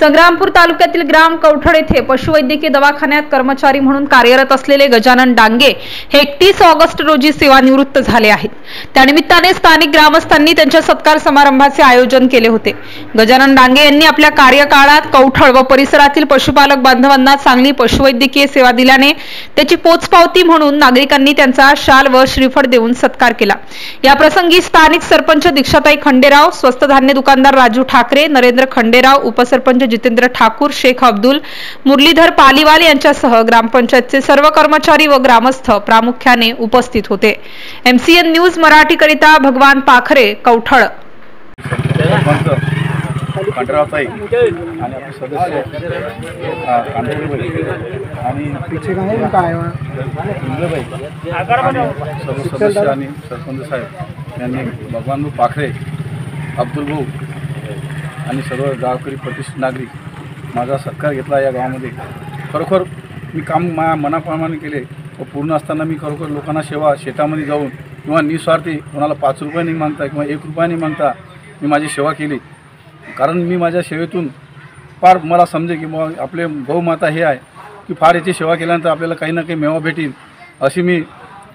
संग्रामपूर तालुक्यातील ग्राम कवठड येथे पशुवैद्यकीय दवाखान्यात कर्मचारी म्हणून कार्यरत असलेले गजानन डांगे हे 31 ऑगस्ट रोजी सेवानिवृत्त झाले आहेत। त्यानिमित्ताने स्थानिक ग्रामस्थांनी त्यांच्या सत्कार समारंभाचे आयोजन केले होते। गजानन डांगे यांनी आपल्या कार्यकाळात कवठड व परिसरातील पशुपालक बांधवांना चांगली पशुवैद्यकीय सेवा दिल्याने त्याची पोचपावती म्हणून नागरिकांनी त्यांचा शाल व श्रीफळ देऊन सत्कार केला। या प्रसंगी स्थानिक सरपंच दीक्षाताई खंडेराव, स्वस्त धान्य दुकानदार राजू ठाकरे, नरेंद्र खंडेराव, उपसरपंच जितेंद्र ठाकूर, शेख अब्दुल, मुरलीधर पालीवाल यांच्यासह ग्रामपंचायतचे सर्व कर्मचारी व ग्रामस्थ प्रामुख्याने उपस्थित होते। MCN न्यूज मराठी करिता भगवान पाखरे, कवठड। खंडरावताई आणि आपले सदस्य आणि सदस्य आणि सरपंच साहेब यांनी भगवान पाखरे, अब्दुल भाऊ आणि सर्व गावकरी प्रतिष्ठित नागरिक माझा सत्कार घेतला। या गावामध्ये खरोखर मी काम माझ्या मनाप्रमाणे केले व पूर्ण असताना मी खरोखर लोकांना सेवा शेतामध्ये जाऊन किंवा निस्वार्थी कोणाला 5 रुपये नाही मागता किंवा 1 रुपया नाही मागता मी माझी सेवा केली। कारण मी माझ्या सेवेतून फार मला समजे की मग आपले गौमाता हे आहे की फार याची सेवा केल्यानंतर आपल्याला काही ना काही मेवा भेटेल अशी मी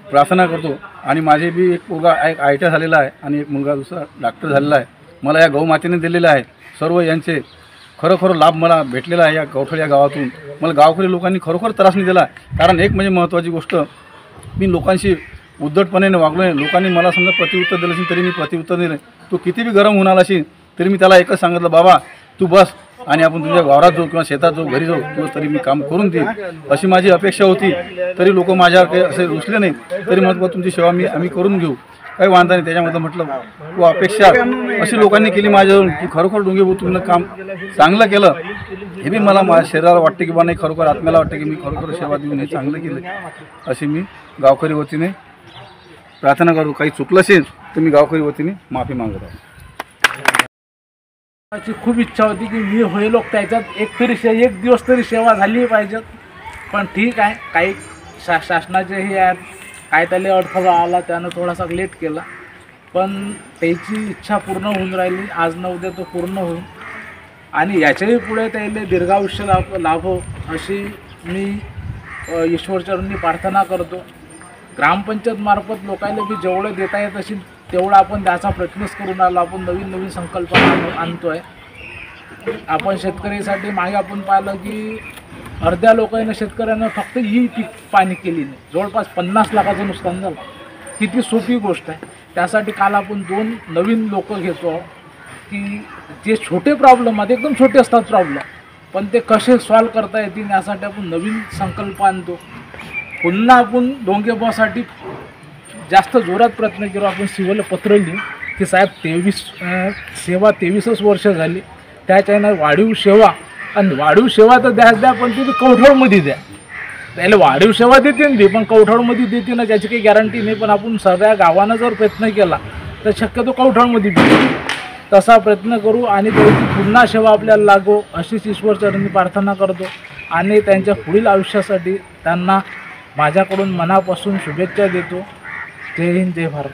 प्रार्थना करतो। आणि माझे बी एक मुलगा एक ITI झालेला आहे आणि एक मुलगा दुसरा डॉक्टर झालेला आहे। मला या गौमातेने दिलेले आहे सर्व यांचे खरोखर लाभ मला भेटलेला आहे। या कवठड या गावातून मला गावकरी लोकांनी खरोखर त्रास नाही दिला। कारण एक म्हणजे महत्त्वाची गोष्ट, मी लोकांशी उद्धटपणे वागलो नाही। लोकांनी मला समजा प्रतिउत्तर दिलं असेल तरी मी प्रतिउत्तर दिलं। तो किती बी गरम होणार असेल तरी मी त्याला एकच सांगितलं, बाबा तू बस आणि आपण तुझ्या वावरात जाऊ किंवा शेतात जाऊ, घरी जाऊ, तुला तरी मी काम करून देईन अशी माझी अपेक्षा होती। तरी लोक माझ्यावर काही असे रुसले नाही, तरी म्हटलं तुमची सेवा आम्ही करून घेऊ, काही वांधा नाही। त्याच्यामध्ये म्हटलं तू अपेक्षा अशी लोकांनी केली माझ्यावरून की खरोखर डोंगे भाऊ तुम्ही काम चांगलं केलं। हे बी मला माझ्या शरीराला वाटते की बा नाही, खरोखर आत्म्याला वाटते की मी खरोखर सेवा देऊन हे चांगलं केलं अशी मी गावकरी वतीने प्रार्थना करू। काही चुकलं असेल तर मी गावकरी वतीने माफी मागत आहे। माझी खूप इच्छा होती की मी होईल त्याच्यात एक दिवस तरी सेवा झाली पाहिजे, पण ठीक आहे, काही शासनाचे हे आहेत, काय त्याला अडथळा आला त्यानं थोडासा लेट केला, पण त्याची इच्छा पूर्ण होऊन राहिली। आज न उद्या तो पूर्ण होईल आणि याच्याही पुढे त्याला दीर्घायुष्य लाभो अशी मी ईश्वरचरणी प्रार्थना करतो। ग्रामपंचायत मार्फत लोकांना बी जेवढं देता येत असेल तेवढं आपण त्याचा प्रयत्नच करून आलो। आपण नवीन संकल्पना आणतो आहे। आपण शेतकरीसाठी मागे आपण पाहिलं की अर्ध्या लोकांना शेतकऱ्यांना फक्त ही पीक पाणी केली नाही, जवळपास 50 लाखाचं नुकसान झालं। किती सोपी गोष्ट आहे। त्यासाठी काल आपण 2 नवीन लोक घेतो की जे छोटे प्रॉब्लेम आहेत, एकदम छोटे असतात प्रॉब्लेम, पण ते कसे सॉल्व करता येतील यासाठी आपण नवीन संकल्प आणतो। पुन्हा आपण डोंगे भाऊसाठी जास्त जोरात प्रयत्न केला। आपण सिव्हिल पत्र लिहू की साहेब 23 वर्ष झाली, त्याच्यानं वाढीव सेवा आणि वाढीव सेवा तर द्या पण ती कवठडमध्ये द्या। त्याला वाढीव सेवा देते ना पण कवठडमध्ये देते ना त्याची काही गॅरंटी नाही, पण आपण सगळ्या गावानं जर प्रयत्न केला तर शक्यतो कवठडमध्ये देऊ, तसा प्रयत्न करू आणि त्याची पुन्हा सेवा आपल्याला लागो अशीच ईश्वरचरणी प्रार्थना करतो। आणि त्यांच्या पुढील आयुष्यासाठी त्यांना माझ्याकडून मनापासून शुभेच्छा देतो। जय हिंद, जय भारत।